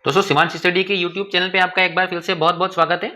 दोस्तों शिवांश स्टडी के YouTube channel पे आपका एक बार फिर से बहुत बहुत स्वागत है।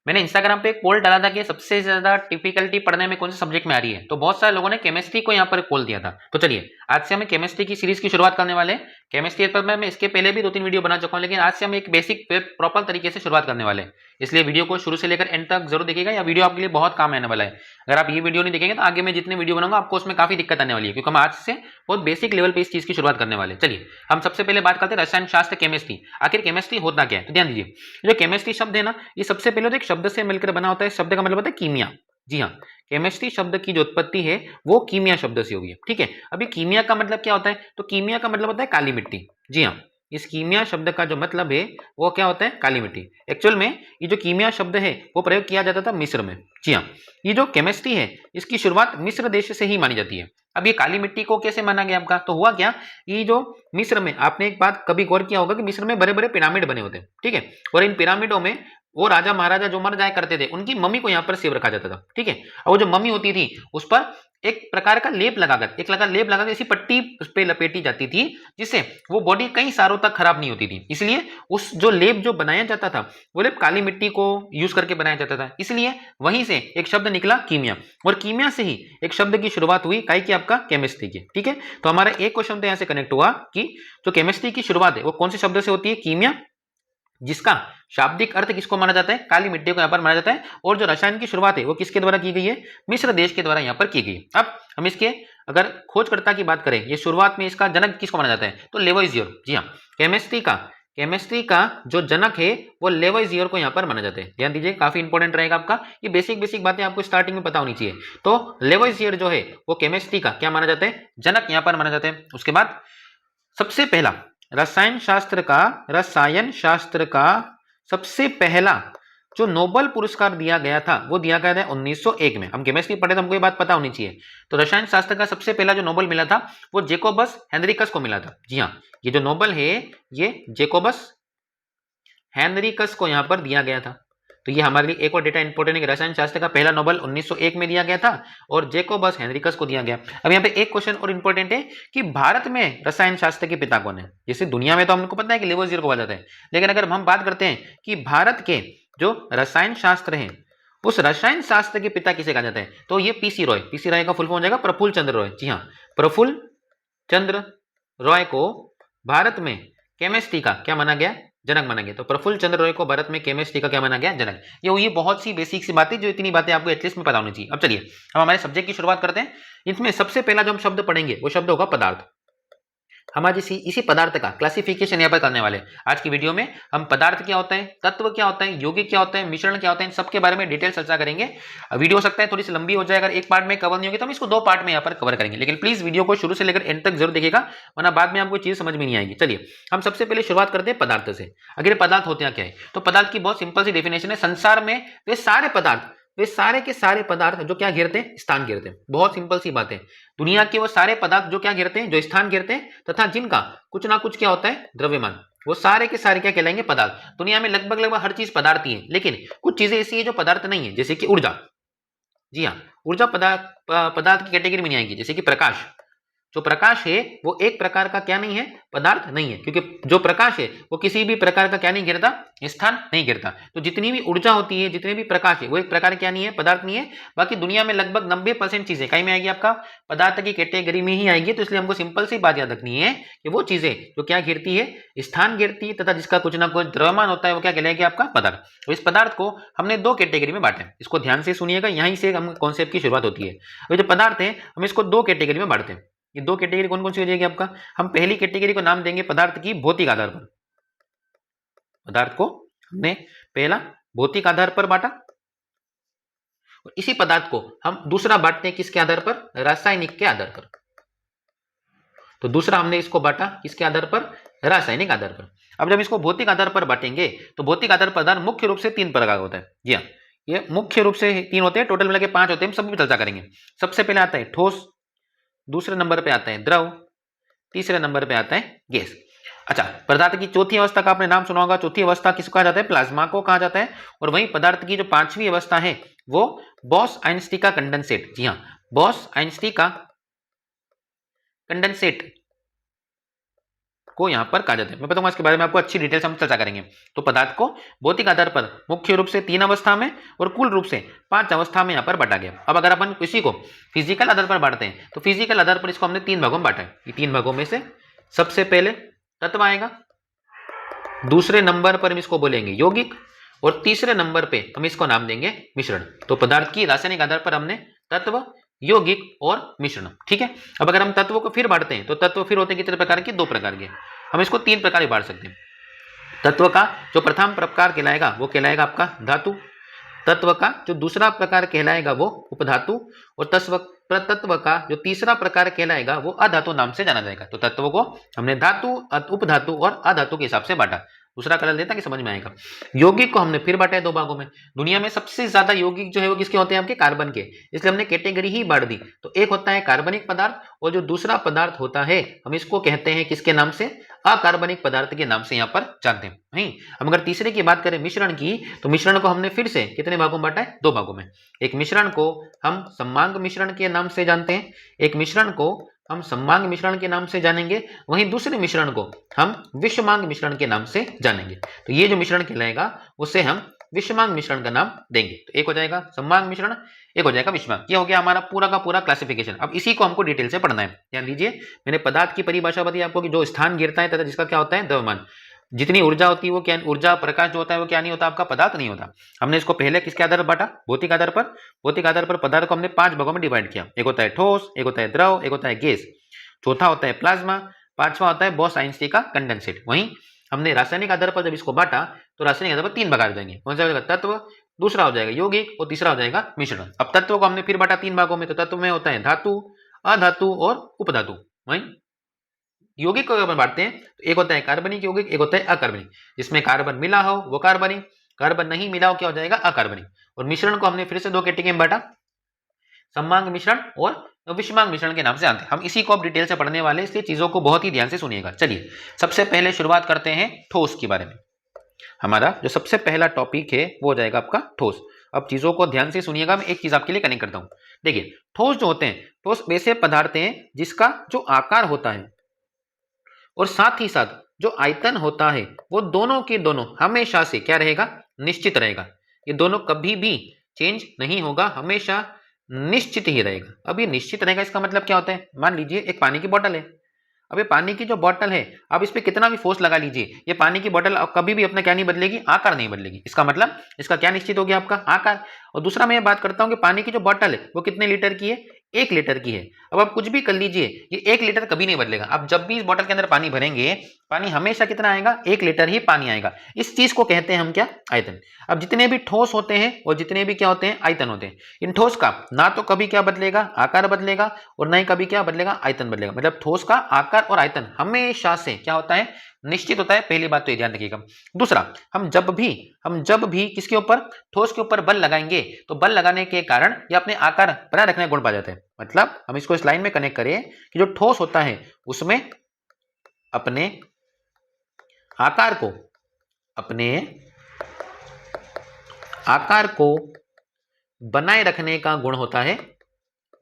मैंने इंस्टाग्राम पे एक पोल डाला था कि सबसे ज्यादा डिफिकल्टी पढ़ने में कौन से सब्जेक्ट में आ रही है, तो बहुत सारे लोगों ने केमिस्ट्री को यहाँ पर पोल दिया था। तो चलिए आज से हम केमिस्ट्री की सीरीज की शुरुआत करने वाले हैं। केमिस्ट्री पर मैं इसके पहले भी 2-3 वीडियो बना चुका हूँ, लेकिन आज से हम एक बेसिक प्रॉपर तरीके से शुरुआत करने वाले हैं। इसलिए वीडियो को शुरू से लेकर एंड तक जरूर देखिएगा, या वीडियो आपके लिए बहुत काम आने वाला है। अगर आप ये वीडियो नहीं देखेंगे तो आगे मैं जितने वीडियो बनाऊंगा आपको उसमें काफी दिक्कत आने वाली है, क्योंकि हम आज से बहुत बेसिक लेवल पे इस चीज की शुरुआत करने वाले हैं। चलिए हम सबसे पहले बात करते हैं रसायन शास्त्र केमिस्ट्री। आखिर केमिस्ट्री होता क्या है, तो ध्यान दीजिए। जो केमिस्ट्री शब्द है ना, ये सबसे पहले तो एक शब्द से मिलकर बना होता है। शब्द का मतलब होता है कीमिया। जी हाँ, केमिस्ट्री शब्द की जो उत्पत्ति है वो कीमिया शब्द से हुई है। ठीक है, अभी कीमिया का मतलब क्या होता है, तो कीमिया का मतलब होता है काली मिट्टी। जी हाँ, इस कीमिया शब्द का जो मतलब है वो क्या होता है, काली मिट्टी। एक्चुअल में ये जो कीमिया शब्द है वो प्रयोग किया जाता था मिस्र में। जी हाँ, ये जो केमिस्ट्री है इसकी शुरुआत मिस्र देश से ही मानी जाती है। अब ये काली मिट्टी को कैसे माना गया आपका, तो हुआ क्या, ये जो मिस्र में, आपने एक बात कभी गौर किया होगा कि मिस्र में बड़े बड़े पिरामिड बने होते हैं। ठीक है, और इन पिरामिडों में वो राजा महाराजा जो मर जाया करते थे उनकी मम्मी को यहाँ पर सेव रखा जाता था। ठीक है, और वो जो मम्मी होती थी उस पर एक प्रकार का लेप लगाकर, लेप लगाकर ऐसी पट्टी उस पर लपेटी जाती थी जिससे वो बॉडी कई सालों तक खराब नहीं होती थी। इसलिए उस जो लेप जो बनाया जाता था वो लेप काली मिट्टी को यूज करके बनाया जाता था। इसलिए वहीं से एक शब्द निकला कीमिया, और कीमिया से ही एक शब्द की शुरुआत हुई काई की, आपका केमिस्ट्री की। ठीक है, तो हमारा एक क्वेश्चन तो यहाँ से कनेक्ट हुआ कि जो केमिस्ट्री की शुरुआत है वो कौन से शब्द से होती है, कीमिया, जिसका शाब्दिक अर्थ किसको माना जाता है, काली मिट्टी को यहाँ पर माना जाता है। और जो रसायन की शुरुआत है वो किसके द्वारा की गई है, मिस्र देश के द्वारा यहाँ पर की गई। अब हम इसके अगर खोजकर्ता की बात करें, ये शुरुआत में इसका जनक किसको माना जाता है, तो लेवोइजियर। जी हाँ, केमिस्ट्री का जो जनक है वो लेवोइजियर को यहाँ पर माना जाता है। ध्यान दीजिए, काफी इंपॉर्टेंट रहेगा आपका, ये बेसिक बातें आपको स्टार्टिंग में पता होनी चाहिए। तो लेवोइजियर जो है वो केमिस्ट्री का क्या माना जाता है, जनक यहाँ पर माना जाता है। उसके बाद सबसे पहला रसायन शास्त्र का सबसे पहला जो नोबेल पुरस्कार दिया गया था वो दिया गया था 1901 में। हम केमिस्ट्री पढ़े तो हमको ये बात पता होनी चाहिए। तो रसायन शास्त्र का सबसे पहला जो नोबेल मिला था वो जेकोबस हेनरिकस को मिला था। जी हाँ, ये जो नोबेल है ये जेकोबस हेनरिकस को यहाँ पर दिया गया था। तो ये हमारे लिए एक और डेटा इंपॉर्टेंट है कि रसायन शास्त्र का पहला नोबेल 1901 में दिया गया था और जेकोबस हेनरिकस को दिया गया। अब यहाँ पे एक क्वेश्चन और इंपॉर्टेंट है कि भारत में रसायन शास्त्र के पिता कौन है। जैसे दुनिया में तो हमको पता है कि लेवोइजियर को बोला जाता है, लेकिन अगर हम बात करते हैं कि भारत के जो रसायन शास्त्र है उस रसायन शास्त्र के पिता किसे कहा जाता है, तो ये पीसी रॉय। पीसी रॉय का फुल फॉर्म हो जाएगा प्रफुल्ल चंद्र रॉय। जी हाँ, प्रफुल्ल चंद्र रॉय को भारत में केमिस्ट्री का क्या माना गया, जनक माना गया। तो प्रफुल्ल चंद्र रॉय को भारत में केमिस्ट्री का क्या माना गया, जनक। ये बहुत सी बेसिक सी बातें, जो इतनी बातें आपको एटलीस्ट में पता होनी चाहिए। अब चलिए हम हमारे सब्जेक्ट की शुरुआत करते हैं। इसमें सबसे पहला जो हम शब्द पढ़ेंगे वो शब्द होगा पदार्थ। हम आज इसी पदार्थ का क्लासिफिकेशन यहाँ पर करने वाले हैं। आज की वीडियो में हम पदार्थ क्या होता है, तत्व क्या होता है, यौगिक क्या होता है, मिश्रण क्या होता है, इन सबके बारे में डिटेल चर्चा करेंगे। वीडियो हो सकता है थोड़ी सी लंबी हो जाए, अगर एक पार्ट में कवर नहीं होगी तो हम इसको 2 पार्ट में यहाँ पर कवर करेंगे। लेकिन प्लीज वीडियो को शुरू से लेकर एंड तक जरूर देखिएगा, वरना बाद में आपको चीज समझ में नहीं आएगी। चलिए हम सबसे पहले शुरुआत करते हैं पदार्थ से। अगर पदार्थ होते हैं क्या है, तो पदार्थ की बहुत सिंपल सी डेफिनेशन है। संसार में वे सारे के सारे पदार्थ जो क्या घेरते हैं, स्थान घेरते हैं। बहुत सिंपल सी बात है। दुनिया के वो सारे पदार्थ जो क्या घेरते हैं, जो स्थान घेरते हैं, तथा जिनका कुछ ना कुछ क्या होता है, द्रव्यमान, वो सारे के सारे क्या कहलाएंगे, पदार्थ। दुनिया में लगभग हर चीज पदार्थ ही है, लेकिन कुछ चीजें ऐसी है जो पदार्थ नहीं है, जैसे कि ऊर्जा। जी हाँ, ऊर्जा पदार्थ की कैटेगरी में नहीं आएगी। जैसे कि प्रकाश, जो प्रकाश है वो एक प्रकार का क्या नहीं है, पदार्थ नहीं है, क्योंकि जो प्रकाश है वो किसी भी प्रकार का क्या नहीं घेरता, स्थान नहीं घेरता। तो जितनी भी ऊर्जा होती है, जितने भी प्रकाश है, वो एक प्रकार क्या नहीं है, पदार्थ नहीं है। बाकी दुनिया में लगभग 90% चीजें कहीं में आएगी, आपका पदार्थ की कैटेगरी में ही आएगी। तो इसलिए हमको सिंपल सी बात याद रखनी है कि वो चीजें जो क्या घेरती है, स्थान घेरती है, तथा जिसका कुछ ना कुछ द्रव्यमान होता है वो क्या कहलाएगी, आपका पदार्थ। तो इस पदार्थ को हमने 2 कैटेगरी में बांटा है। इसको ध्यान से सुनिएगा, यहीं से हम कॉन्सेप्ट की शुरुआत होती है। ये जो पदार्थ है हम इसको 2 कैटेगरी में बांटते हैं। ये 2 कैटेगरी कौन कौन सी हो जाएगी आपका, हम पहली कैटेगरी को नाम देंगे पदार्थ की भौतिक आधार पर। पदार्थ को हमने पहला भौतिक आधार पर बांटा, और इसी पदार्थ को हम दूसरा बांटते हैं किसके आधार पर, रासायनिक के आधार पर। तो दूसरा हमने इसको बांटा किसके आधार पर, रासायनिक आधार पर। अब जब इसको भौतिक आधार पर बांटेंगे तो भौतिक आधार पदार्थ मुख्य रूप से 3 प्रकार का होता है। जी हाँ, ये मुख्य रूप से 3 होते हैं, टोटल मिला के 5 होते हैं। हम सब भी चर्चा करेंगे। सबसे पहले आता है ठोस, दूसरे नंबर पे आता है द्रव, तीसरे नंबर पे आता है गैस। अच्छा, पदार्थ की चौथी अवस्था का आपने नाम सुना होगा। चौथी अवस्था किसको कहा जाता है, प्लाज्मा को कहा जाता है। और वहीं पदार्थ की जो 5वीं अवस्था है वो बॉस-आइंस्टीन का कंडेंसेट। जी हाँ, बॉस-आइंस्टीन का कंडेंसेट को यहाँ पर कहा जाता है। मैं बताऊंगा इसके बारे में आपको अच्छी डिटेल से हम चर्चा करेंगे। तो पदार्थ को भौतिक आधार पर मुख्य रूप से 3 अवस्था में और कुल रूप से 5 अवस्था में यहाँ पर बांटा गया। अब अगर अपन किसी को फिजिकल आधार पर बांटते हैं तो फिजिकल आधार पर इसको हमने 3 भागों में बांटा है। ये 3 भागों में से सबसे पहले तत्व आएगा, दूसरे नंबर पर हम इसको बोलेंगे यौगिक और तीसरे नंबर पे हम इसको नाम देंगे मिश्रण। तो पदार्थ की रासायनिक आधार पर हमने तत्व, यौगिक और मिश्रण। ठीक है। अब अगर हम तत्वों को फिर बांटते हैं तो तत्व फिर होते हैं कितने प्रकार के? 2 प्रकार के। हम इसको 3 प्रकार में बांट सकते हैं। तत्व का जो प्रथम प्रकार कहलाएगा वो कहलाएगा आपका धातु, तत्व का जो दूसरा प्रकार कहलाएगा वो उपधातु और तत्व का जो तीसरा प्रकार कहलाएगा वो अधातु नाम से जाना जाएगा। तो तत्व को हमने धातु, उपधातु और अधातु के हिसाब से बांटा। दूसरा कलर देता कि समझ में आएगा। यौगिक को हमने फिर बांटा है 2 भागों में। दुनिया में सबसे ज्यादा यौगिक जो है वो किसके होते हैं? आपके कार्बन के, इसलिए हमने कैटेगरी ही बांट दी। तो एक होता है कार्बनिक पदार्थ और जो दूसरा पदार्थ होता है हम इसको कहते हैं किसके नाम से? अकार्बनिक पदार्थ के नाम से यहाँ पर जानते हैं। नहीं, हम अगर तीसरे की बात करें मिश्रण की, तो मिश्रण को हमने फिर से कितने भागों में बांटा है? 2 भागों में। एक मिश्रण को हम सममांग मिश्रण के नाम से जानते हैं, एक मिश्रण को हम सममांग मिश्रण के नाम से जानेंगे, वहीं दूसरे मिश्रण को हम विषमांग मिश्रण के नाम से जानेंगे। तो ये जो मिश्रण कहलाएगा उसे हम विषमांग मिश्रण का नाम देंगे। तो एक हो जाएगा सममांग मिश्रण, एक हो जाएगा विषमांग। ये हो गया हमारा पूरा का पूरा क्लासिफिकेशन। अब इसी को हमको डिटेल से पढ़ना है। ध्यान दीजिए, मैंने पदार्थ की परिभाषा बताई आपको कि जो स्थान गिरता है तथा जिसका क्या होता है? द्रव्यमान। जितनी ऊर्जा होती है वो क्या, ऊर्जा प्रकाश जो होता है वो क्या नहीं होता? आपका पदार्थ नहीं होता। हमने इसको पहले किसके आधार पर बांटा? भौतिक आधार पर। भौतिक आधार पर पदार्थ को हमने 5 भागों में डिवाइड किया। एक होता है ठोस, एक होता है द्रव, एक होता है गैस, चौथा होता है प्लाज्मा, पांचवा होता है बोस-आइंस्टीन का कंडेंसेट। वहीं हमने रासायनिक आधार पर जब इसको बांटा तो रासायनिक आधार पर 3 भाग हो जाएंगे। कौन सा हो जाएगा? तत्व, दूसरा हो जाएगा यौगिक और तीसरा हो जाएगा मिश्रण। अब तत्व को हमने फिर बांटा 3 भागों में। तो तत्व में होता है धातु, अधातु और उपधातु। वहीं यौगिक को अगर बांटते हैं तो एक होता है कार्बनिक यौगिक, एक होता है अकार्बनिक। जिसमें कार्बन मिला हो वो कार्बनिक, कार्बन नहीं मिला हो क्या हो जाएगा? अकार्बनिक। और मिश्रण को हमने फिर से 2 कैटेगरी में बांटा, सममांग मिश्रण और विषमांग मिश्रण के नाम से जानते हैं। हम इसी को अब डिटेल से पढ़ने वाले, इसलिए चीजों को बहुत ही ध्यान से सुनिएगा। चलिए सबसे पहले शुरुआत करते हैं ठोस के बारे में। हमारा जो सबसे पहला टॉपिक है वो हो जाएगा आपका ठोस। अब चीजों को ध्यान से सुनिएगा, मैं एक चीज आपके लिए कनेक्ट करता हूं। देखिए ठोस जो होते हैं, ठोस वैसे पदार्थ हैं जिसका जो आकार होता है और साथ ही साथ जो आयतन होता है वो दोनों के दोनों हमेशा से क्या रहेगा? निश्चित रहेगा। ये दोनों कभी भी चेंज नहीं होगा, हमेशा निश्चित ही रहेगा। अब ये निश्चित रहेगा इसका मतलब क्या होता है? मान लीजिए एक पानी की बोतल है। अब ये पानी की जो बोतल है, आप इस पे कितना भी फोर्स लगा लीजिए, ये पानी की बोतल कभी भी अपना क्या नहीं बदलेगी? आकार नहीं बदलेगी। इसका मतलब इसका क्या निश्चित हो गया? आपका आकार। और दूसरा मैं बात करता हूं कि पानी की जो बोतल है वो कितने लीटर की है? 1 लीटर की है। अब आप कुछ भी कर लीजिए, ये 1 लीटर कभी नहीं बदलेगा। आप जब भी इस बोतल के अंदर पानी भरेंगे, पानी हमेशा कितना आएगा? 1 लीटर ही पानी आएगा। इस चीज को कहते हैं हम क्या? आयतन। अब जितने भी ठोस होते हैं और जितने भी क्या होते हैं? आयतन होते हैं। इन ठोस का ना तो कभी क्या बदलेगा? आकार बदलेगा, और ना ही कभी क्या बदलेगा? आयतन बदलेगा। मतलब ठोस का आकार और आयतन हमेशा से क्या होता है? निश्चित होता है। पहली बात तो ये ध्यान रखिएगा। दूसरा, हम जब भी किसके ऊपर? ठोस के ऊपर बल लगाएंगे तो बल लगाने के कारण ये अपने आकार बनाए रखने का गुण पा जाता है। मतलब हम इसको इस लाइन में कनेक्ट करें कि जो ठोस होता है उसमें अपने आकार को बनाए रखने का गुण होता है।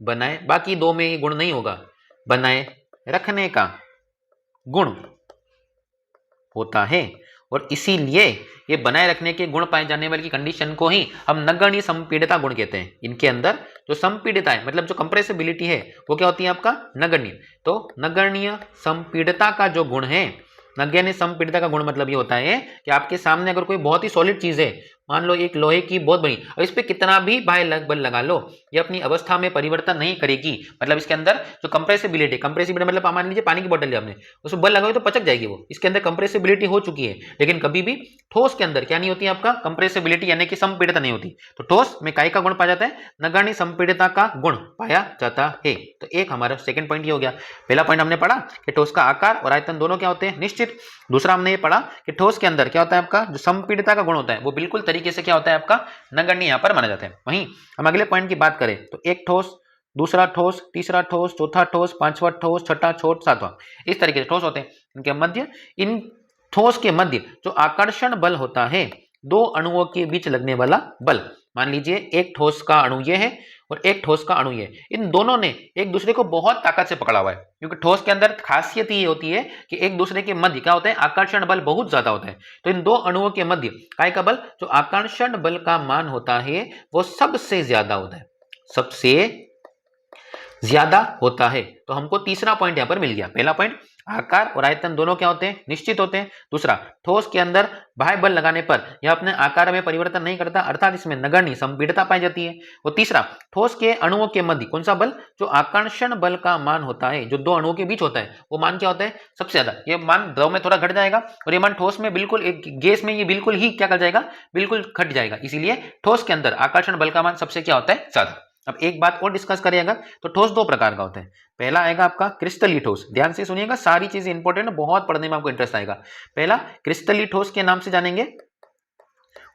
बनाए, बाकी 2 में ये गुण नहीं होगा। बनाए रखने का गुण होता है, और इसीलिए ये बनाए रखने के गुण पाए जाने वाली कंडीशन को ही हम नगण्य संपीड़ितता गुण कहते हैं। इनके अंदर जो संपीड़ितता है, मतलब जो कंप्रेसिबिलिटी है, वो क्या होती है? आपका नगण्य। तो नगण्य संपीड़ितता का जो गुण है, नगण्य संपीड़ितता का गुण मतलब ये होता है कि आपके सामने अगर कोई बहुत ही सॉलिड चीज है, मान लो एक लोहे की बहुत बड़ी, और इस पे कितना भी बाह्य बल लगा लो, ये अपनी अवस्था में परिवर्तन नहीं करेगी। मतलब इसके अंदर जो कंप्रेसिबिलिटी मतलब मान लीजिए पानी की बोतल है आपने, उसमें बल लगाओगे तो पचक जाएगी वो, इसके अंदर कंप्रेसिबिलिटी हो चुकी है। लेकिन कभी भी ठोस के अंदर क्या नहीं होती? आपका कंप्रेसिबिलिटी यानी कि संपीड़ितता नहीं होती। तो ठोस में काय का गुण पाया जाता है? नगण्य संपीड़ितता का गुण पाया जाता है। तो एक हमारा सेकंड पॉइंट ये हो गया। पहला पॉइंट हमने पढ़ा कि ठोस का आकार और आयतन दोनों क्या होते हैं? निश्चित। दूसरा हमने ये पढ़ा कि ठोस के अंदर क्या होता है? आपका जो संपीड़ितता का गुण होता है वो बिल्कुल तरीके से क्या होता है? आपका नगण्य यहाँ पर माना जाता है। वहीं हम अगले पॉइंट की बात करें तो एक ठोस, दूसरा ठोस, तीसरा ठोस, चौथा ठोस, पांचवा ठोस, छठा ठोस, सातवां, इस तरीके से ठोस होते हैं। इनके मध्य, इन ठोस के मध्य जो आकर्षण बल होता है, 2 अणुओं के बीच लगने वाला बल। मान लीजिए एक ठोस का अणु ये है और एक ठोस का अणु है, इन दोनों ने एक दूसरे को बहुत ताकत से पकड़ा हुआ है, क्योंकि ठोस के अंदर खासियत ये होती है कि एक दूसरे के मध्य क्या होता है, आकर्षण बल बहुत ज्यादा होता है। तो इन दो अणुओं के मध्य काय का बल, जो आकर्षण बल का मान होता है वो सबसे ज्यादा होता है, सबसे ज्यादा होता है। तो हमको तीसरा पॉइंट यहां पर मिल गया। पहला पॉइंट, आकार और आयतन दोनों क्या होते हैं, निश्चित होते हैं। दूसरा, ठोस के अंदर बाह्य बल लगाने पर यह अपने आकार में परिवर्तन नहीं करता, अर्थात इसमें नगण्य संपीड़ितता पाई जाती है। और तीसरा, ठोस के अणुओं के मध्य कौन सा बल, जो आकर्षण बल का मान होता है, जो दो अणुओं के बीच होता है, वो मान क्या होता है, सबसे ज्यादा। ये मान द्रव में थोड़ा घट जाएगा और ये मान ठोस में बिल्कुल, एक गैस में ये बिल्कुल ही क्या कर जाएगा, बिल्कुल घट जाएगा। इसीलिए ठोस के अंदर आकर्षण बल का मान सबसे क्या होता है, ज्यादा। अब एक बात और डिस्कस करिएगा, तो ठोस दो प्रकार का होता है। पहला आएगा आपका क्रिस्टलीय ठोस, ध्यान से सुनिएगा, सारी चीजें इंपॉर्टेंट है, बहुत पढ़ने में आपको इंटरेस्ट आएगा। पहला क्रिस्टलीय ठोस के नाम से जानेंगे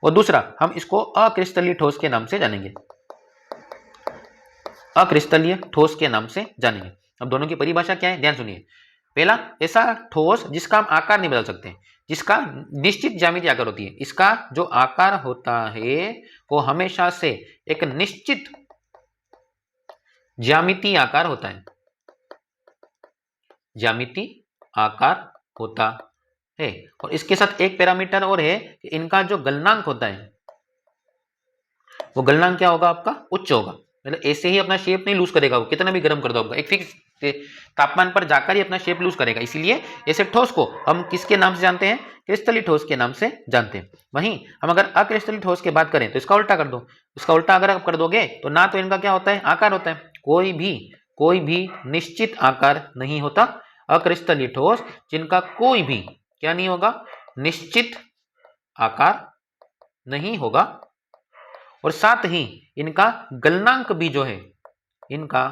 और दूसरा हम इसको अक्रिस्टलीय ठोस के नाम से जानेंगे, अक्रिस्टलीय ठोस के नाम से जानेंगे। अब दोनों की परिभाषा क्या है, ध्यान सुनिए। पहला, ऐसा ठोस जिसका हम आकार नहीं बदल सकते, जिसका निश्चित ज्यामिति आकार होती है, इसका जो आकार होता है वो हमेशा से एक निश्चित ज्यामिति आकार होता है, ज्यामिति आकार होता है। और इसके साथ एक पैरामीटर और है कि इनका जो गलनांक होता है वो गलनांक क्या होगा, आपका उच्च होगा। मतलब ऐसे ही अपना शेप नहीं लूज करेगा, वो कितना भी गर्म कर दो आपका, एक फिक्स तापमान पर जाकर ही अपना शेप लूज करेगा। इसलिए ऐसे ठोस को हम किसके नाम से जानते हैं, क्रिस्टलीय ठोस के नाम से जानते हैं। वहीं हम अगर अक्रिस्टलीय ठोस की बात करें तो इसका उल्टा कर दो, इसका उल्टा अगर आप कर दोगे तो ना तो इनका क्या होता है, आकार होता है, कोई भी निश्चित आकार नहीं होता। अक्रिस्टलीय ठोस जिनका कोई भी क्या नहीं होगा, निश्चित आकार नहीं होगा, और साथ ही इनका गलनांक भी जो है, इनका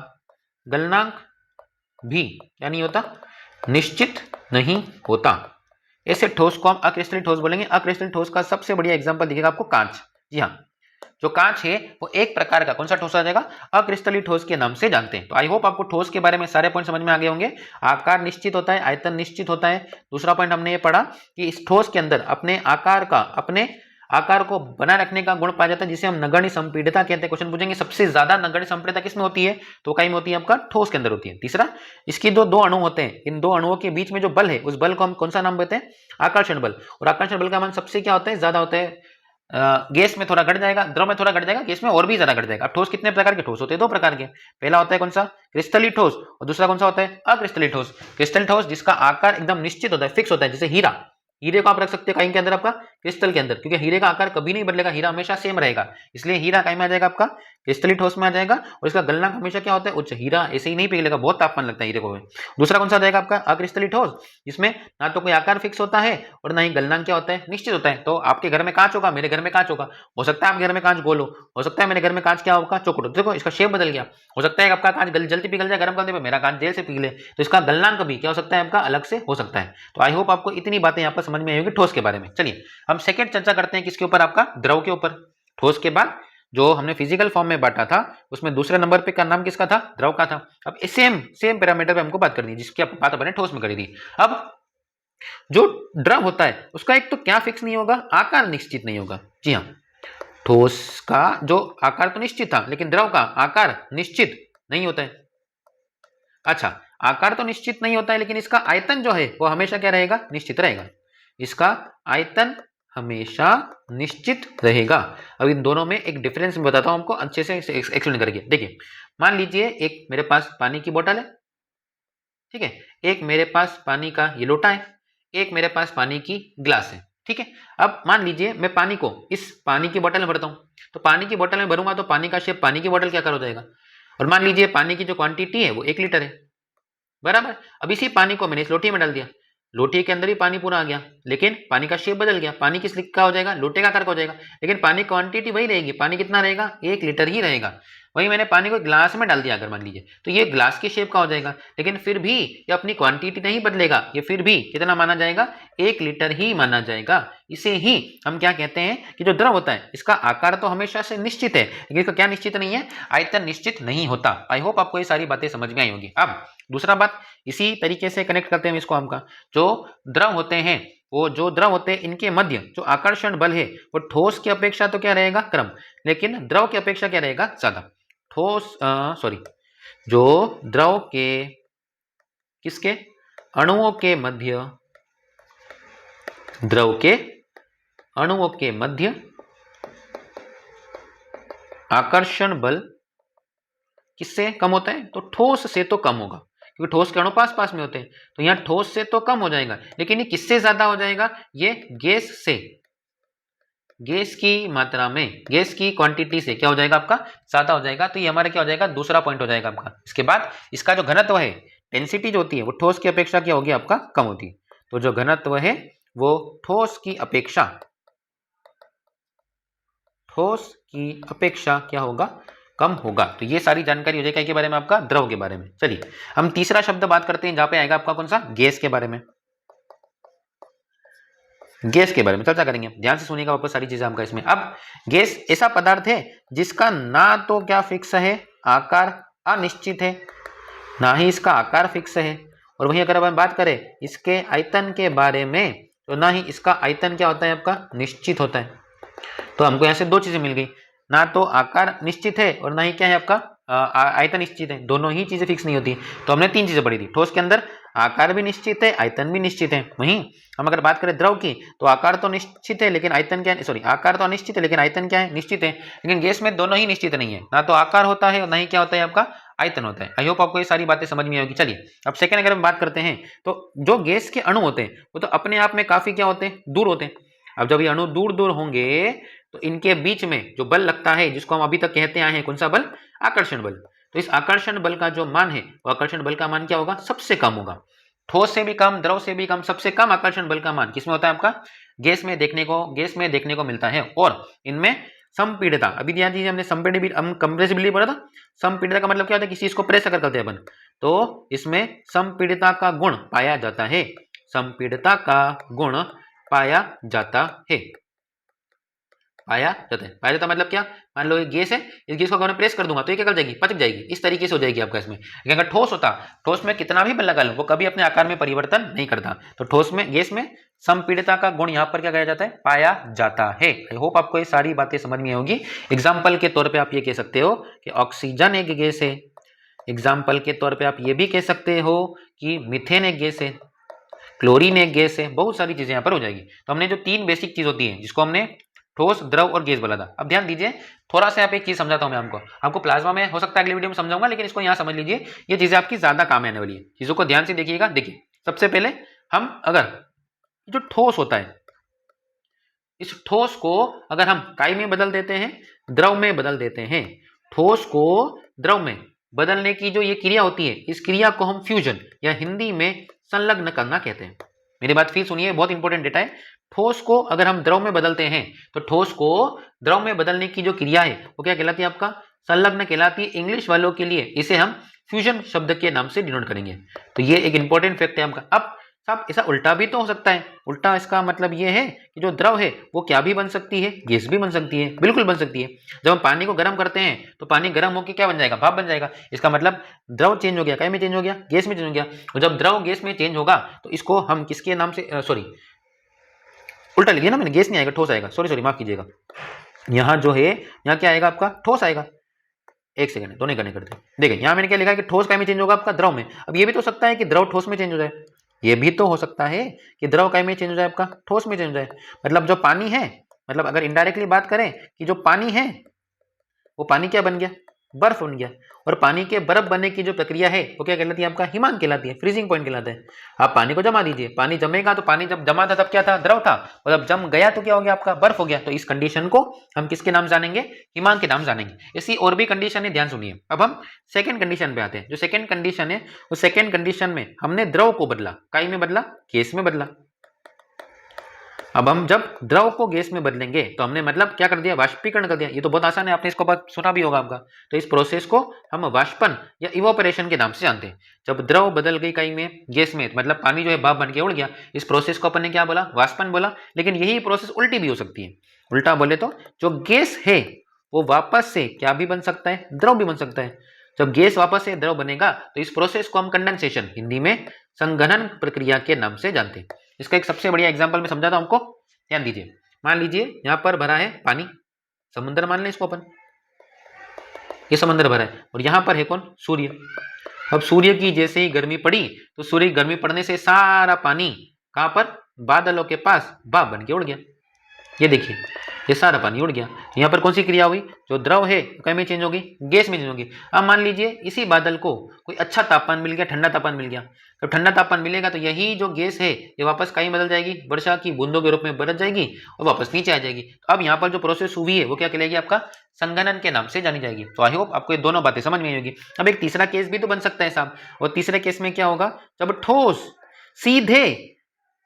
गलनांक भी क्या नहीं होता, निश्चित नहीं होता। ऐसे ठोस को हम अक्रिस्टलीय ठोस बोलेंगे। अक्रिस्टलीय ठोस का सबसे बढ़िया एग्जांपल दिखेगा आपको कांच। जी हाँ, जो कांच है वो एक प्रकार का कौन सा ठोस आ जाएगा, अक्रिस्टलीय ठोस के नाम से जानते हैं। तो आई होप आपको ठोस के बारे में सारे पॉइंट समझ में आ गए होंगे। आकार निश्चित होता है, आयतन निश्चित होता है। दूसरा पॉइंट हमने ये पढ़ा कि इस ठोस के अंदर अपने आकार को बनाए रखने का गुण पाया जाता है, जिसे हम नगण्य संपीड़ितता कहते हैं। क्वेश्चन पूछेंगे सबसे ज्यादा नगण्य संपीड़ितता किसमें होती है, तो कहीं में होती है, आपका ठोस के अंदर होती है। तीसरा, इसकी दो अणु होते हैं, इन दो अणुओं के बीच में जो बल है उस बल को हम कौन सा नाम देते हैं, आकर्षण बल। और आकर्षण बल का मान सबसे क्या होता है, ज्यादा होता है। गैस में थोड़ा घट जाएगा, द्रव में थोड़ा घट जाएगा, गैस में और भी ज्यादा घट जाएगा। अब ठोस कितने प्रकार के ठोस होते हैं, दो प्रकार के। पहला होता है कौन सा, क्रिस्टलीय ठोस, और दूसरा कौन सा होता है, अक्रिस्टलीय ठोस। क्रिस्टल ठोस जिसका आकार एकदम निश्चित होता है, फिक्स होता है, जैसे हीरा। हीरे को आप रख सकते हैं कहीं के अंदर, आपका क्रिस्टल के अंदर, क्योंकि हीरे का आकार कभी नहीं बदलेगा, हीरा हमेशा सेम रहेगा। इसलिए हीरा कहीं में आ जाएगा, आपका क्रिस्टलीय ठोस में आ जाएगा। और इसका गलनांक हमेशा क्या होता है, उच्च। हीरा ऐसे ही नहीं पिघलेगा, बहुत तापमान लगता है हीरे को। दूसरा कौन सा आ जाएगा, आपका अक्रिस्टलीय ठोस, जिसमें ना तो कोई आकार फिक्स होता है और ना ही गलनांक क्या होता है, निश्चित होता है। तो आपके घर में कांच होगा, मेरे घर में कांच होगा, हो सकता है आपके घर में कांच गोल हो सकता है मेरे घर में कांच क्या होगा, चौकोर। देखो इसका शेप बदल गया, हो सकता है आपका कांच जल्दी पिघल जाए गर्म करने पर, मेरा कांच देर से पिघले, तो इसका गलनांक भी क्या हो सकता है, आपका अलग से हो सकता है। तो आई होप आपको इतनी बातें यहाँ पर समझ में आई होगी ठोस के बारे में। चलिए हम सेकंड चर्चा करते हैं किसके ऊपर, आपका द्रव के ऊपर। ठोस के बाद जो हमने फिजिकल फॉर्म में बांटा था उसमें दूसरे नंबर पे का नाम किसका था, द्रव का था। अब सेम पैरामीटर पे हमको बात करनी है, जिसकी बात अपने ठोस में करी थी। अब जो द्रव होता है उसका एक तो क्या फिक्स नहीं होगा, आकार निश्चित नहीं होगा। जी हाँ, ठोस का जो आकार तो निश्चित था, लेकिन द्रव का आकार निश्चित नहीं होता है। अच्छा, आकार तो निश्चित नहीं होता है, लेकिन इसका आयतन जो है वो हमेशा क्या रहेगा, निश्चित रहेगा। इसका आयतन हमेशा निश्चित रहेगा। अब इन दोनों में एक डिफरेंस मैं बताता हूं आपको, अच्छे से एक्सप्लेन करके। देखिए, मान लीजिए एक मेरे पास पानी की बोतल है, ठीक है, एक मेरे पास पानी का ये लोटा है, एक मेरे पास पानी की ग्लास है, ठीक है। अब मान लीजिए मैं पानी को इस पानी की बोतल में भरता हूं, तो पानी की बोतल में भरूंगा तो पानी का शेप पानी की बोतल क्या कर हो जाएगा। और मान लीजिए पानी की जो क्वांटिटी है वो 1 लीटर है, बराबर। अब इसी पानी को मैंने इस लोटी में डाल दिया, लोटे के अंदर ही पानी पूरा आ गया, लेकिन पानी का शेप बदल गया, पानी किस का हो जाएगा, लोटे का आकार का हो जाएगा, लेकिन पानी क्वांटिटी वही रहेगी, पानी कितना रहेगा, 1 लीटर ही रहेगा। वही मैंने पानी को ग्लास में डाल दिया अगर मान लीजिए, तो ये ग्लास के शेप का हो जाएगा, लेकिन फिर भी ये अपनी क्वांटिटी नहीं बदलेगा, ये फिर भी कितना माना जाएगा, 1 लीटर ही माना जाएगा। इसे ही हम क्या कहते हैं कि जो द्रव होता है इसका आकार तो हमेशा से निश्चित है, लेकिन इसका क्या निश्चित नहीं है, आयतन निश्चित नहीं होता। आई होप आपको ये सारी बातें समझ में आई होगी। अब दूसरा बात इसी तरीके से कनेक्ट करते हैं इसको, हमका जो द्रव होते हैं, वो जो द्रव होते हैं इनके मध्य जो आकर्षण बल है वो ठोस की अपेक्षा तो क्या रहेगा, कम, लेकिन द्रव की अपेक्षा क्या रहेगा, ज्यादा। ठोस सॉरी जो द्रव के किसके अणुओं के मध्य, द्रव के अणुओं के मध्य आकर्षण बल किससे कम होता है? तो ठोस से तो कम होगा, क्योंकि ठोस के अणु पास पास में होते हैं, तो यहाँ ठोस से तो कम हो जाएगा, लेकिन ये किससे ज्यादा हो जाएगा? ये गैस से, गैस की मात्रा में, गैस की क्वांटिटी से क्या हो जाएगा आपका? ज्यादा हो जाएगा। तो ये हमारा क्या हो जाएगा? दूसरा पॉइंट हो जाएगा आपका। इसके बाद इसका जो घनत्व है, डेंसिटी जो होती है वो ठोस की अपेक्षा क्या होगी आपका? कम होती है। तो जो घनत्व है वो ठोस की अपेक्षा क्या होगा? कम होगा। तो ये सारी जानकारी हो जाएगी के बारे में आपका? द्रव के बारे में। चलिए हम तीसरा शब्द बात करते हैं, जहां पे आएगा आपका कौन सा? गैस के बारे में। गैस के बारे में चर्चा करेंगे, ध्यान से सुनिएगा वापस सारी चीजें आपका इसमें। अब गैस ऐसा पदार्थ है जिसका ना तो क्या फिक्स है, आकार अनिश्चित है, ना ही इसका आकार फिक्स है, और वहीं अगर हम बात करें इसके आयतन के बारे में, तो ना ही इसका आयतन क्या होता है आपका? निश्चित होता है। तो हमको यहाँ से दो चीजें मिल गई, ना तो आकार निश्चित है और ना ही क्या है आपका? आयतन निश्चित है। दोनों ही चीजें फिक्स नहीं होती। तो हमने तीन चीजें पढ़ी थी। ठोस के अंदर आकार भी निश्चित है, आयतन भी निश्चित है। वहीं हम अगर बात करें द्रव की, तो आकार तो निश्चित है लेकिन आयतन क्या है? सॉरी, आकार तो अनिश्चित है लेकिन आयतन क्या है? निश्चित है। लेकिन गैस में दोनों ही निश्चित नहीं है, ना तो आकार होता है और ना ही क्या होता है आपका? आयतन होता है। आई होप आपको ये सारी बातें समझ में आएगी। चलिए अब सेकंड अगर हम बात करते हैं, तो जो गैस के अणु होते हैं वो तो अपने आप में काफी क्या होते हैं? दूर होते हैं। अब जब ये अणु दूर दूर होंगे तो इनके बीच में जो बल लगता है, जिसको हम अभी तक कहते आए हैं, कौन सा बल? आकर्षण बल। तो इस आकर्षण बल का जो मान है, वो आकर्षण बल का मान क्या होगा? सबसे कम होगा। ठोस से भी कम, द्रव से भी कम, सबसे कम आकर्षण बल का मान किसमें होता है आपका? गैस में देखने को मिलता है। और इनमें संपीड़िता, अभी ध्यान दीजिए, हमने संपीड़ित हम कंप्रेसिबिलिटी पढ़ा था। संपीड़िता का मतलब क्या होता है? किसी चीज को प्रेस अगर करते हैं अपन, तो इसमें संपीड़िता का गुण पाया जाता है। संपीड़िता का गुण पाया जाता है। पाया जाता मतलब क्या? मान लो ये गैस है, इस गैस को अगर मैं प्रेस कर दूंगा तो ये क्या कर जाएगी? पचक जाएगी। इस तरीके से हो जाएगी आपका इसमें। लेकिन अगर ठोस होता, ठोस में कितना भी बल लगा लो वो कभी अपने आकार में परिवर्तन नहीं करता। तो ठोस में, गैस में संपीड़िता का गुण यहाँ पर क्या कहा जाता है? पाया जाता है। आई होप आपको ये सारी बातें समझ में होगी। एग्जाम्पल के तौर पर आप ये कह सकते हो कि ऑक्सीजन एक गैस है। एग्जाम्पल के तौर पर आप ये भी कह सकते हो कि मीथेन एक गैस है, क्लोरीन एक गैस है। बहुत सारी चीजें यहाँ पर हो जाएगी। तो हमने जो तीन बेसिक चीज होती है, जिसको हमने ठोस, द्रव और गैस बोला था। अब ध्यान दीजिए, थोड़ा सा यहाँ पे एक चीज समझाता हूँ मैं आपको प्लाज्मा में हो सकता है अगली वीडियो में समझाऊंगा, लेकिन इसको यहाँ समझ लीजिए, ये चीजें आपकी ज्यादा काम आने वाली है। चीजों को ध्यान से देखिएगा। देखिए सबसे पहले हम अगर जो ठोस होता है, इस ठोस को अगर हम काई में बदल देते हैं, द्रव में बदल देते हैं, ठोस को द्रव में बदलने की जो ये क्रिया होती है, इस क्रिया को हम फ्यूजन या हिंदी में संलग्न करना कहते हैं। मेरी बात फिर सुनिए, बहुत इंपॉर्टेंट डेटा है। ठोस को अगर हम द्रव में बदलते हैं, तो ठोस को द्रव में बदलने की जो क्रिया है वो क्या कहलाती है आपका? संलग्न कहलाती है। इंग्लिश वालों के लिए इसे हम फ्यूजन शब्द के नाम से डिनोट करेंगे। तो ये एक इंपॉर्टेंट फैक्ट है आपका। अब साहब ऐसा उल्टा भी तो हो सकता है। उल्टा इसका मतलब ये है कि जो द्रव है वो क्या भी बन सकती है? गैस भी बन सकती है। बिल्कुल बन सकती है। जब हम पानी को गर्म करते हैं तो पानी गर्म होकर क्या बन जाएगा? भाप बन जाएगा। इसका मतलब द्रव चेंज हो गया, क्या में चेंज हो गया? गैस में चेंज हो गया। और जब द्रव गैस में चेंज होगा तो इसको हम किसके नाम से, सॉरी उल्टा लिख दिया ना मैंने, गैस नहीं आएगा, ठोस आएगा। सॉरी माफ कीजिएगा। यहाँ जो है, यहाँ क्या आएगा आपका? ठोस आएगा। एक सेकंड, दोनों करने करते हैं। देखिए यहाँ मैंने क्या लिखा है कि ठोस काय में चेंज होगा आपका? द्रव में। अब ये भी तो सकता है कि द्रव ठोस में चेंज हो जाए। ये भी तो हो सकता है कि द्रव काय में चेंज हो जाए आपका? ठोस में चेंज हो जाए। मतलब जो पानी है, मतलब अगर इनडायरेक्टली बात करें कि जो पानी है वो पानी क्या बन गया? बर्फ बन गया। और पानी के बर्फ बनने की जो प्रक्रिया है वो क्या कहलाती है आपका? हिमांक कहलाती है, फ्रीजिंग पॉइंट कहलाता है। आप पानी को जमा दीजिए, पानी जमेगा तो पानी जब जमा था तब क्या था? द्रव था। और जब जम गया तो क्या हो गया आपका? बर्फ हो गया। तो इस कंडीशन को हम किसके नाम जानेंगे? हिमांक के नाम जानेंगे। ऐसी और भी कंडीशन है, ध्यान सुनिए। अब हम सेकंड कंडीशन पे आते हैं। जो सेकंड कंडीशन है, उस सेकंड कंडीशन में हमने द्रव को बदला, काई में बदला, गैस में बदला। अब हम जब द्रव को गैस में बदलेंगे तो हमने मतलब क्या कर दिया? वाष्पीकरण कर दिया। ये तो बहुत आसान है, आपने इसको बात सुना भी होगा आपका। तो इस प्रोसेस को हम वाष्पन या इवोपरेशन के नाम से जानते हैं। जब द्रव बदल गई कहीं में गैस में, मतलब पानी जो है भाप बन के उड़ गया, इस प्रोसेस को अपन ने क्या बोला? वाष्पन बोला। लेकिन यही प्रोसेस उल्टी भी हो सकती है। उल्टा बोले तो जो गैस है वो वापस से क्या भी बन सकता है? द्रव भी बन सकता है। जब गैस वापस से द्रव बनेगा तो इस प्रोसेस को हम कंडेंसेशन, हिंदी में संघनन प्रक्रिया के नाम से जानते हैं। इसका एक सबसे बढ़िया एग्जांपल मैं समझाता हूं आपको, ध्यान दीजिए। मान लीजिए यहां पर भरा है पानी, समुद्र मान लें इसको अपन। ये समंदर भरा है, और यहाँ पर है कौन, सूर्य। अब सूर्य की जैसे ही गर्मी पड़ी तो सूर्य की गर्मी पड़ने से सारा पानी कहाँ पर, बादलों के पास भाप बन के उड़ गया। ये देखिए, ये सारा पानी उड़ गया। यहाँ पर कौन सी क्रिया हुई, जो द्रव है कहीं में चेंज होगी, गैस में चेंज होगी। अब मान लीजिए इसी बादल को कोई अच्छा तापमान मिल गया, ठंडा तापमान मिल गया। तो ठंडा तापमान मिलेगा तो यही जो गैस है ये वापस कहीं बदल जाएगी, वर्षा की बूंदों के रूप में बरस जाएगी और वापस नीचे आ जाएगी। तो अब यहाँ पर जो प्रोसेस हुई है वो क्या कहलाएगी, आपका संघनन के नाम से जानी जाएगी। तो आई होप आपको ये दोनों बातें समझ में आई होगी। अब एक तीसरा केस भी तो बन सकता है साहब, और तीसरे केस में क्या होगा, जब ठोस सीधे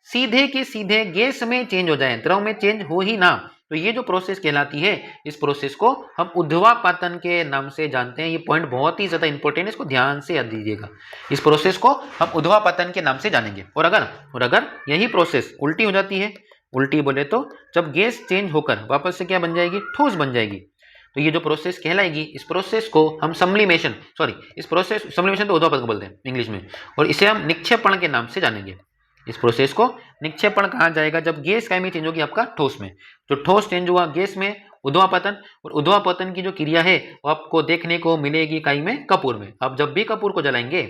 सीधे के सीधे गैस में चेंज हो जाए, द्रव में चेंज हो ही ना, तो ये जो प्रोसेस कहलाती है, इस प्रोसेस को हम ऊर्ध्वापातन के नाम से जानते हैं। ये पॉइंट बहुत ही ज्यादा इंपॉर्टेंट है, इसको ध्यान से याद दीजिएगा। इस प्रोसेस को हम ऊर्ध्वापातन के नाम से जानेंगे। और अगर यही प्रोसेस उल्टी हो जाती है, उल्टी बोले तो जब गैस चेंज होकर वापस से क्या बन जाएगी, ठोस बन जाएगी, तो ये जो प्रोसेस कहलाएगी, इस प्रोसेस को हम सब्लिमेशन, सब्लिमेशन तो ऊर्ध्वापातन को बोलते हैं इंग्लिश में, और इसे हम निक्षेपण के नाम से जानेंगे। इस प्रोसेस को निक्षेपण कहा जाएगा जब गैस का में चेंज होगी आपका ठोस में। जो ठोस चेंज हुआ गैस में, ऊर्ध्वापतन, और ऊर्ध्वापतन की जो क्रिया है वो आपको देखने को मिलेगी काई में, कपूर में। अब जब भी कपूर को जलाएंगे,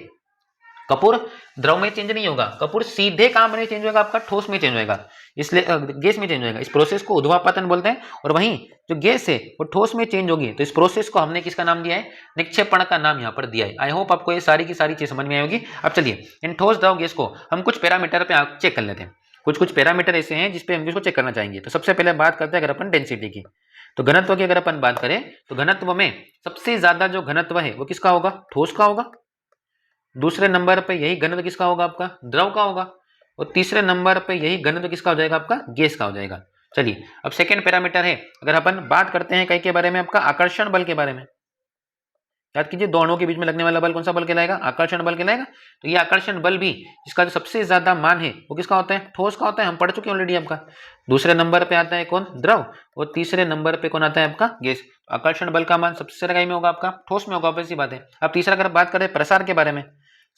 कपूर द्रव में चेंज नहीं होगा, कपूर सीधे कहां में चेंज होगा, आपका ठोस में चेंज होगा, इसलिए गैस में चेंज होगा। इस प्रोसेस को ऊर्ध्वापतन बोलते हैं। और वहीं जो गैस है वो ठोस में चेंज होगी, तो इस प्रोसेस को हमने किसका नाम दिया है, निक्षेपण का नाम यहाँ पर दिया है। आई होप आपको ये सारी की सारी चीज समझ में आई होगी। अब चलिए इन ठोस द्रव गैस को हम कुछ पैरामीटर पे चेक कर लेते हैं। कुछ पैरामीटर ऐसे हैं जिसपे हम इसको चेक करना चाहेंगे। तो सबसे पहले बात करते हैं अगर अपन डेंसिटी की, तो घनत्व की अगर अपन बात करें तो घनत्व में सबसे ज्यादा जो घनत्व है वो किसका होगा, ठोस का होगा। दूसरे नंबर पे यही घनत्व किसका होगा, आपका द्रव का होगा। और तीसरे नंबर पे यही घनत्व किसका हो जाएगा, आपका गैस का हो जाएगा। चलिए अब सेकंड पैरामीटर है, अगर अपन बात करते हैं कई के बारे में, आपका आकर्षण बल के बारे में। याद कीजिए, दो अणुओं के बीच में लगने वाला बल कौन सा बल कहलाएगा, आकर्षण बल कहलाएगा। तो ये आकर्षण बल भी, इसका जो सबसे ज्यादा मान है वो किसका होता है, ठोस का होता है। हम पढ़ चुके हैं ऑलरेडी आपका। दूसरे नंबर पे आता है कौन, द्रव, और तीसरे नंबर पे कौन आता है, आपका गैस। आकर्षण बल का मान सबसे ज्यादा में होगा, आपका ठोस में होगा, वैसी बात है। अब तीसरा अगर बात करें प्रसार के बारे में,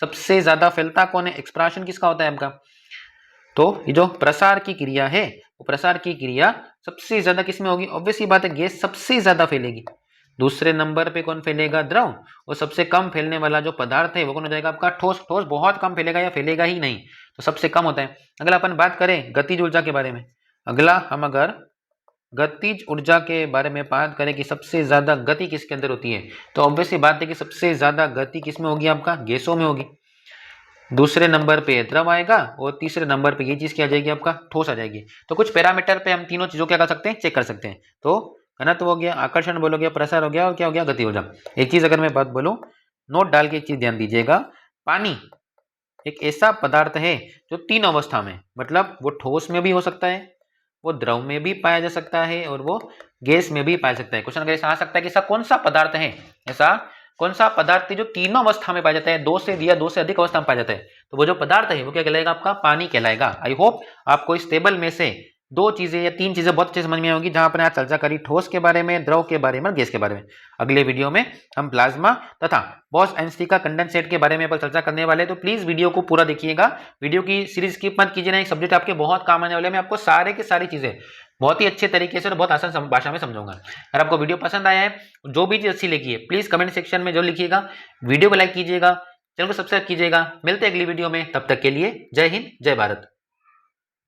सबसे ज्यादा फैलता कौन है, एक्सप्रेशन किसका होता है आपका। तो ये जो प्रसार की क्रिया है, वो प्रसार की क्रिया सबसे ज्यादा किसमें होगी, ऑब्वियस ही बात है गैस सबसे ज्यादा फैलेगी। दूसरे नंबर पे कौन फैलेगा, द्रव, और सबसे कम फैलने वाला जो पदार्थ है वो कौन हो जाएगा, आपका ठोस। ठोस बहुत कम फैलेगा या फैलेगा ही नहीं, तो सबसे कम होता है। अगला अपन बात करें गतिज ऊर्जा के बारे में, अगर गतिज ऊर्जा के बारे में बात करें कि सबसे ज्यादा गति किसके अंदर होती है, तो ऑब्वियस ही बात है कि सबसे ज्यादा गति किसमें होगी, आपका गैसों में होगी। दूसरे नंबर पे द्रव आएगा और तीसरे नंबर पे ये चीज क्या आ जाएगी, आपका ठोस आ जाएगी। तो कुछ पैरामीटर पे हम तीनों चीजों क्या कर सकते हैं, चेक कर सकते हैं। तो घनत्व हो गया, आकर्षण बल हो गया, प्रसार हो गया, और क्या हो गया, गति हो गया। एक चीज अगर मैं बात बोलूं, नोट डाल के एक चीज ध्यान दीजिएगा, पानी एक ऐसा पदार्थ है जो तीन अवस्था में, मतलब वो ठोस में भी हो सकता है, वो द्रव में भी पाया जा सकता है, और वो गैस में भी पाया सकता है। क्वेश्चन अगर ऐसा आ सकता है कि ऐसा कौन सा पदार्थ है, ऐसा कौन सा पदार्थ है जो तीनों अवस्था में पाया जाता है, दो से अधिक अवस्था में पाया जाता है, तो वो जो पदार्थ है वो क्या कहलाएगा, आपका पानी कहलाएगा। आई होप आपको इस टेबल में से दो चीजें या तीन चीजें बहुत अच्छे समझ में आएंगी, जहां पर आज चर्चा करी ठोस के बारे में, द्रव के बारे में, गैस के बारे में। अगले वीडियो में हम प्लाज्मा तथा बोस-आइंस्टीन का कंडेंसेट के बारे में पर चर्चा करने वाले, तो प्लीज वीडियो को पूरा देखिएगा। वीडियो की सीरीज स्किप मत कीजिए, एक सब्जेक्ट आपके बहुत काम आने वाले। मैं आपको सारे के सारी चीजें बहुत ही अच्छे तरीके से और बहुत आसान भाषा में समझाऊंगा। अगर आपको वीडियो पसंद आया है, जो भी चीज अच्छी लगी है, प्लीज कमेंट सेक्शन में जरूर लिखिएगा। वीडियो को लाइक कीजिएगा, चैनल को सब्सक्राइब कीजिएगा। मिलते हैं अगली वीडियो में, तब तक के लिए जय हिंद, जय भारत।